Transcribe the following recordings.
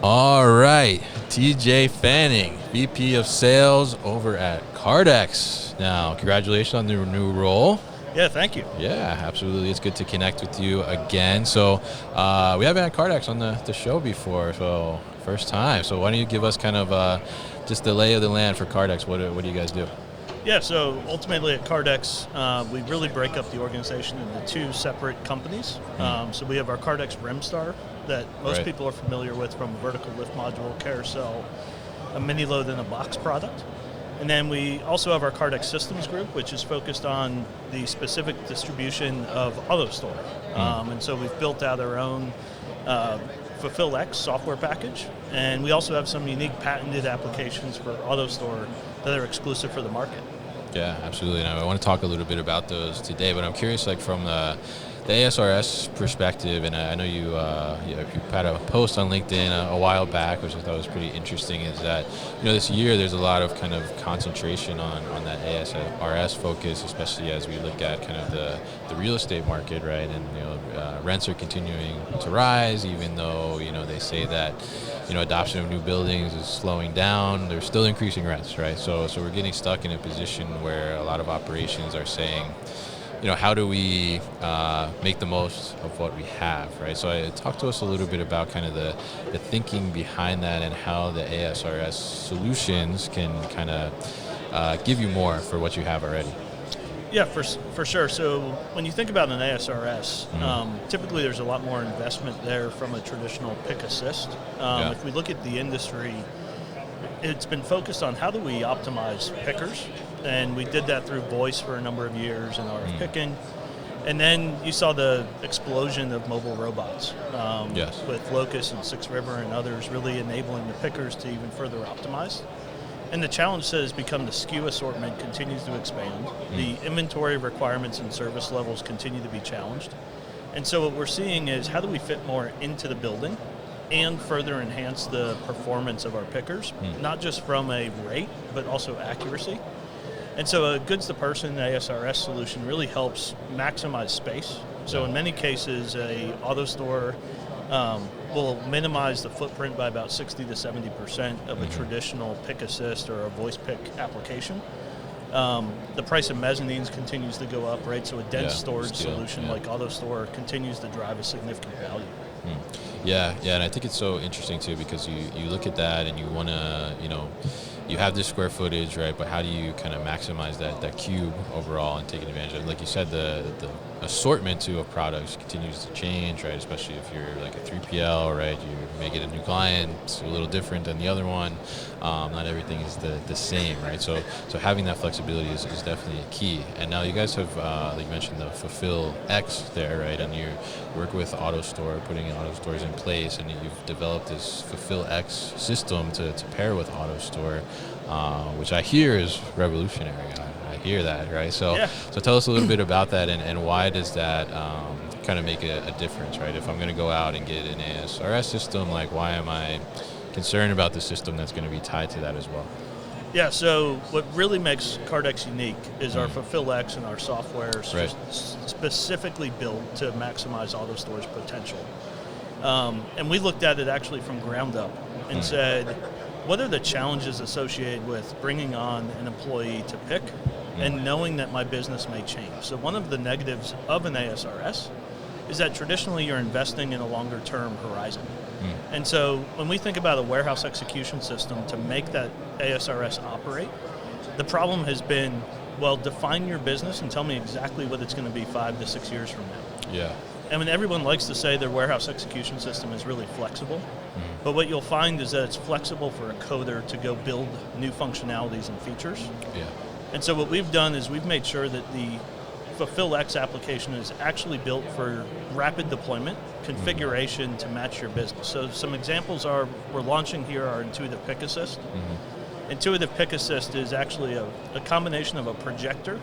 All right, TJ Fanning, VP of Sales over at Kardex. Now, congratulations on the new role. Yeah, thank you. Yeah, absolutely. It's good to connect with you again. So we haven't had Kardex on the show before, so first time. So why don't you give us kind of just the lay of the land for Kardex? What do you guys do? Yeah, so ultimately at Kardex, we really break up the organization into two separate companies. So we have our Kardex Rimstar that most people are familiar with from a vertical lift module, carousel, a mini load, and a box product. And then we also have our Kardex Systems group, which is focused on the specific distribution of AutoStore. And so we've built out our own FulfillX software package, and we also have some unique patented applications for AutoStore that are exclusive for the market. Yeah, absolutely. And I want to talk a little bit about those today, but I'm curious, like from the ASRS perspective, and I know you had a post on LinkedIn a while back, which I thought was pretty interesting, is that this year there's a lot of kind of concentration on that ASRS focus, especially as we look at kind of the real estate market, right? And rents are continuing to rise, even though they say that adoption of new buildings is slowing down. They're still increasing rents, right? So we're getting stuck in a position where a lot of operations are saying, how do we make the most of what we have, right? So talk to us a little bit about kind of the thinking behind that and how the ASRS solutions can kind of give you more for what you have already. Yeah, for sure. So when you think about an ASRS, typically there's a lot more investment there from a traditional pick assist. If we look at the industry, it's been focused on how do we optimize pickers, and we did that through voice for a number of years and RF picking. And then you saw the explosion of mobile robots with Locus and Six River and others really enabling the pickers to even further optimize. And the challenge has become the SKU assortment continues to expand. The inventory requirements and service levels continue to be challenged. And so what we're seeing is how do we fit more into the building and further enhance the performance of our pickers, not just from a rate, but also accuracy. And so a goods-to-person ASRS solution really helps maximize space. So in many cases, a AutoStore will minimize the footprint by about 60 to 70% of a traditional pick assist or a voice pick application. The price of mezzanines continues to go up, right? So a dense storage solution like AutoStore continues to drive a significant value. Yeah, and I think it's so interesting too, because you look at that and you want to, you have this square footage, right? But how do you kind of maximize that cube overall and taking advantage of it? Like you said, the assortment too of products continues to change, right? Especially if you're like a 3PL, right? You may get a new client, it's a little different than the other one. Not everything is the same, right? So having that flexibility is definitely a key. And now you guys have, like you mentioned, the FulfillX there, right? And you work with AutoStore, putting AutoStores in place, and you've developed this FulfillX system to pair with AutoStore, which I hear is revolutionary. I hear that, right? So tell us a little bit about that, and why does that kind of make a difference, right? If I'm going to go out and get an ASRS system, like why am I concerned about the system that's going to be tied to that as well? Yeah, so what really makes Kardex unique is our FulfillX and our software specifically built to maximize AutoStore's potential. And we looked at it actually from ground up and said, what are the challenges associated with bringing on an employee to pick and knowing that my business may change? So one of the negatives of an ASRS is that traditionally you're investing in a longer term horizon. And so when we think about a warehouse execution system to make that ASRS operate, the problem has been, well, define your business and tell me exactly what it's going to be 5 to 6 years from now. Yeah. I mean, everyone likes to say their warehouse execution system is really flexible, but what you'll find is that it's flexible for a coder to go build new functionalities and features. Yeah. And so what we've done is we've made sure that the FulfillX application is actually built for rapid deployment, configuration to match your business. So some examples we're launching here our Intuitive Pick Assist. Intuitive Pick Assist is actually a combination of a projector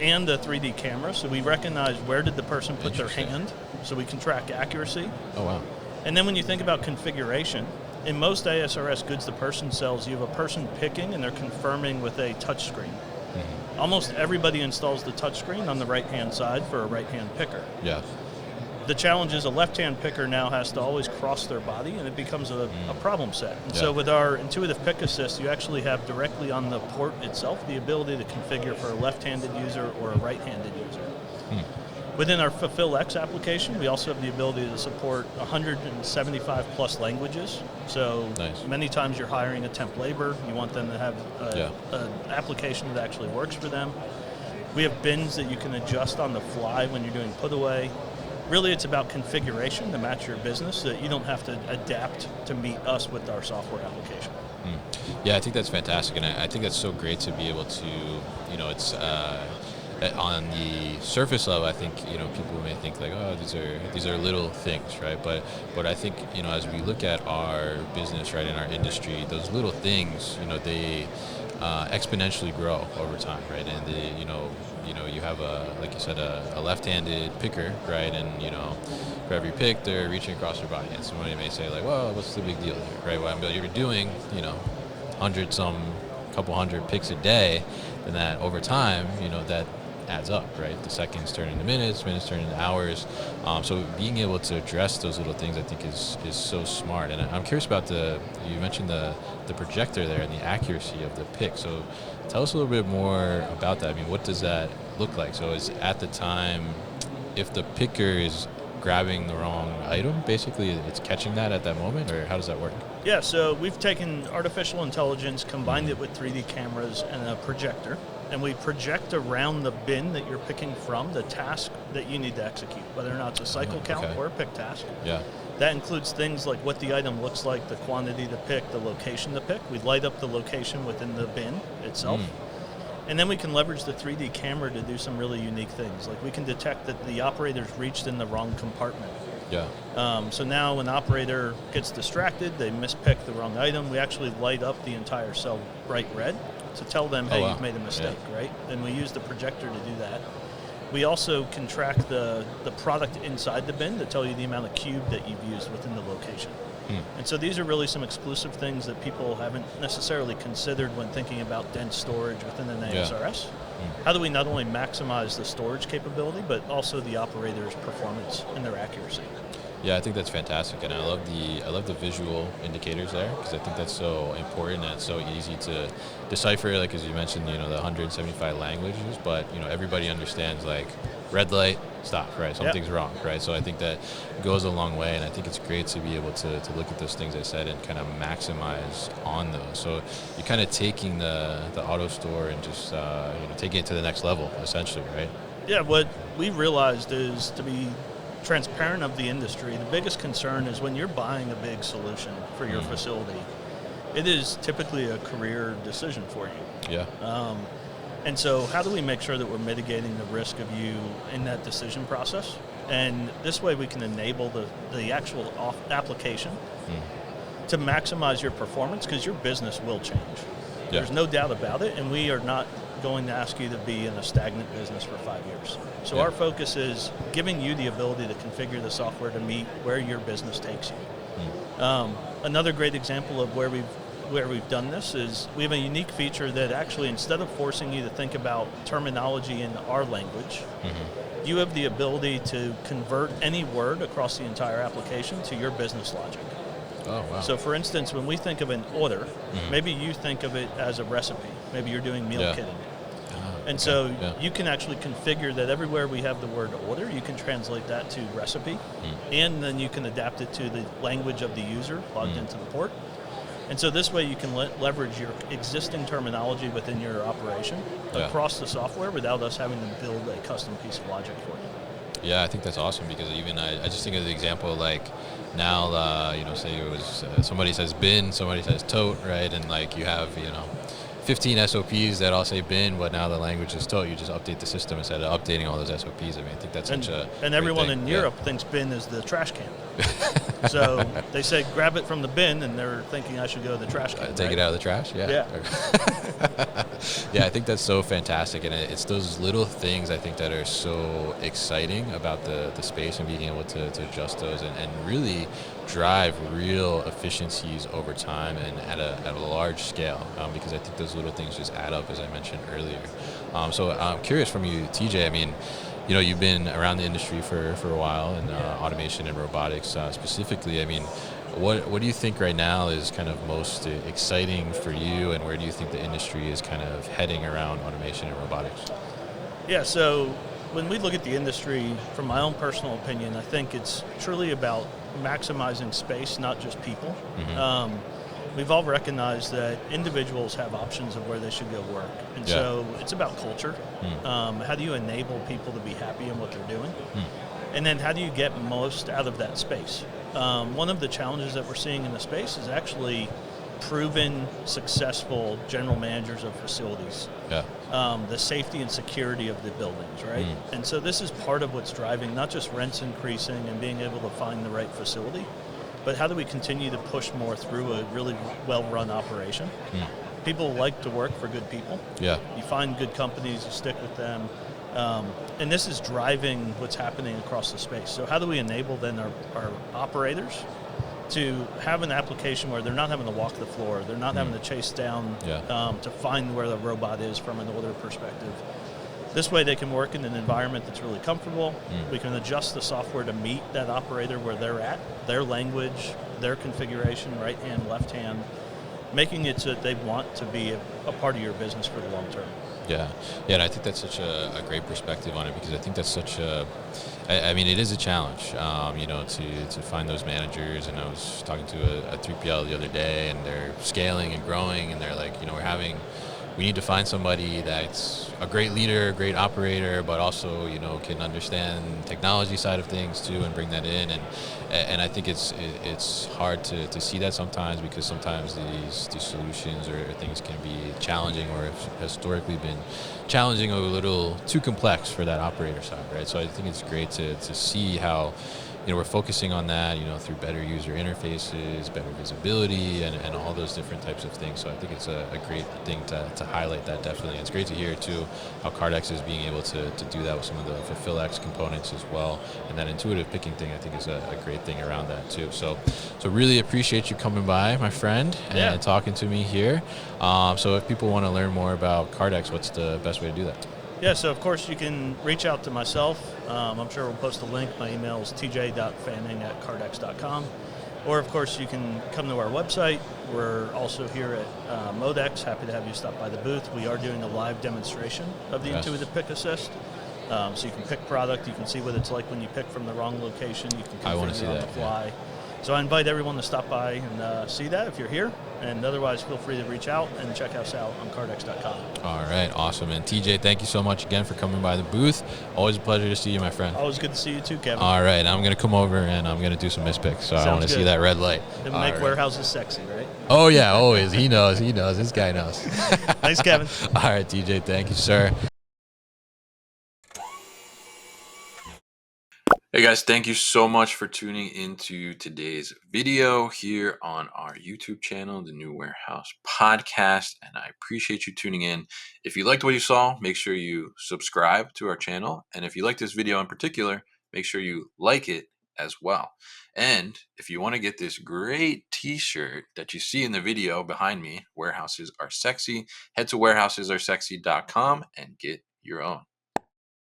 and a 3D camera. So we recognize where did the person put their hand, so we can track accuracy. Oh, wow. And then when you think about configuration, in most ASRS goods-to-person cells, you have a person picking and they're confirming with a touchscreen. Almost everybody installs the touchscreen on the right-hand side for a right-hand picker. Yeah. The challenge is a left-hand picker now has to always cross their body, and it becomes a problem set. And so with our intuitive pick assist, you actually have directly on the port itself the ability to configure for a left-handed user or a right-handed user. Within our FulfillX application, we also have the ability to support 175 plus languages. So many times you're hiring a temp labor, you want them to have an application that actually works for them. We have bins that you can adjust on the fly when you're doing put away. Really, it's about configuration to match your business so that you don't have to adapt to meet us with our software application. Yeah, I think that's fantastic, and I think that's so great to be able to, it's on the surface level. I think people may think like, oh, these are little things, right? But I think as we look at our business, right, in our industry, those little things, they exponentially grow over time, right? And you have like you said, a left-handed picker, right? And for every pick, they're reaching across their body. And somebody may say like, well, what's the big deal here, right? Well, you're doing, couple hundred picks a day, and that over time, that adds up, right? The seconds turn into minutes turn into hours. So being able to address those little things, I think, is so smart. And I'm curious about you mentioned the projector there and the accuracy of the pick. So tell us a little bit more about that. I mean, what does that look like? So is at the time, if the picker is grabbing the wrong item, basically it's catching that at that moment, or how does that work? Yeah, so we've taken artificial intelligence, combined it with 3D cameras and a projector, and we project around the bin that you're picking from the task that you need to execute, whether or not it's a cycle count or a pick task. Yeah. That includes things like what the item looks like, the quantity to pick, the location to pick. We light up the location within the bin itself. And then we can leverage the 3D camera to do some really unique things. Like we can detect that the operator's reached in the wrong compartment. Yeah. So now when the operator gets distracted, they mispick the wrong item, we actually light up the entire cell bright red to tell them, hey, you've made a mistake, right? And we use the projector to do that. We also can track the product inside the bin to tell you the amount of cube that you've used within the location. And so these are really some exclusive things that people haven't necessarily considered when thinking about dense storage within an ASRS. How do we not only maximize the storage capability, but also the operator's performance and their accuracy? Yeah, I think that's fantastic, and I love the visual indicators there, because I think that's so important and it's so easy to decipher. Like as you mentioned, the 175 languages, but everybody understands like red light, stop, right? Something's wrong, right? So I think that goes a long way, and I think it's great to be able to look at those things I said and kind of maximize on those. So you're kind of taking the auto store and just taking it to the next level, essentially, right? Yeah, what we realized is, to be transparent of the industry, the biggest concern is when you're buying a big solution for your facility, it is typically a career decision for you. Yeah. And so how do we make sure that we're mitigating the risk of you in that decision process? And this way we can enable the actual application to maximize your performance, because your business will change. Yeah. There's no doubt about it, and we are not going to ask you to be in a stagnant business for 5 years. So our focus is giving you the ability to configure the software to meet where your business takes you. Another great example of where we've done this is we have a unique feature that actually, instead of forcing you to think about terminology in our language, you have the ability to convert any word across the entire application to your business logic. Oh, wow. So for instance, when we think of an order, maybe you think of it as a recipe. Maybe you're doing meal kitting. And so you can actually configure that everywhere we have the word order, you can translate that to recipe, and then you can adapt it to the language of the user plugged into the port. And so this way you can leverage your existing terminology within your operation across the software without us having to build a custom piece of logic for you. Yeah, I think that's awesome, because even I just think of the example like now, say it was somebody says bin, somebody says tote, right? And like you have, 15 SOPs that all say bin, but now the language is tote. You just update the system instead of updating all those SOPs. I mean, I think that's such a And everyone in Europe thinks bin is the trash can. So they say grab it from the bin, and they're thinking I should go to the trash can. Take it out of the trash? Yeah. Yeah, I think that's so fantastic, and it's those little things I think that are so exciting about the space, and being able to adjust those and really drive real efficiencies over time and at a large scale, because I think those little things just add up, as I mentioned earlier. So I'm curious from you, TJ, I mean, you've been around the industry for a while, and automation and robotics specifically. I mean, what do you think right now is kind of most exciting for you, and where do you think the industry is kind of heading around automation and robotics? Yeah, so when we look at the industry, from my own personal opinion, I think it's truly about maximizing space, not just people. We've all recognized that individuals have options of where they should go work. And so it's about culture. How do you enable people to be happy in what they're doing? And then how do you get most out of that space? One of the challenges that we're seeing in the space is actually proven successful general managers of facilities. The safety and security of the buildings, right? And so this is part of what's driving not just rents increasing and being able to find the right facility, but how do we continue to push more through a really well-run operation? People like to work for good people. You find good companies, you stick with them. And this is driving what's happening across the space. So how do we enable then our operators to have an application where they're not having to walk the floor, they're not having to chase down to find where the robot is from an order perspective. This way they can work in an environment that's really comfortable. We can adjust the software to meet that operator where they're at, their language, their configuration, right hand, left hand, making it so that they want to be a part of your business for the long term. Yeah, and I think that's such a great perspective on it, because I think that's such I mean, it is a challenge, to find those managers. And I was talking to a 3PL the other day, and they're scaling and growing, and they're like, we need to find somebody that's a great leader, a great operator, but also, can understand technology side of things too, and bring that in. And I think it's hard to see that sometimes, because sometimes these solutions or things can be challenging, or have historically been challenging, or a little too complex for that operator side, right? So I think it's great to see how we're focusing on that, through better user interfaces, better visibility, and all those different types of things. So I think it's a great thing to highlight that, definitely. It's great to hear, too, how Kardex is being able to do that with some of the FulfillX components as well. And that intuitive picking thing, I think, is a great thing around that, too. So really appreciate you coming by, my friend, and talking to me here. So if people want to learn more about Kardex, what's the best way to do that? Yeah, so of course you can reach out to myself. I'm sure we'll post a link. My email is tj.fanning@kardex.com. Or, of course, you can come to our website. We're also here at Modex. Happy to have you stop by the booth. We are doing a live demonstration of the Intuitive Pick Assist. So you can pick product. You can see what it's like when you pick from the wrong location. You can configure it on the fly. So I invite everyone to stop by and see that if you're here. And otherwise, feel free to reach out and check us out on Kardex.com. All right, awesome. And TJ, thank you so much again for coming by the booth. Always a pleasure to see you, my friend. Always good to see you too, Kevin. All right, I'm going to come over and I'm going to do some mispicks. So I want to see that red light. It'll make warehouses sexy, right? Oh, yeah, always. He knows. This guy knows. Thanks, Kevin. All right, TJ, thank you, sir. Hey guys, thank you so much for tuning into today's video here on our YouTube channel, The New Warehouse Podcast, and I appreciate you tuning in. If you liked what you saw, make sure you subscribe to our channel, and if you like this video in particular, make sure you like it as well. And if you want to get this great t-shirt that you see in the video behind me, Warehouses Are Sexy, head to warehousesaresexy.com and get your own.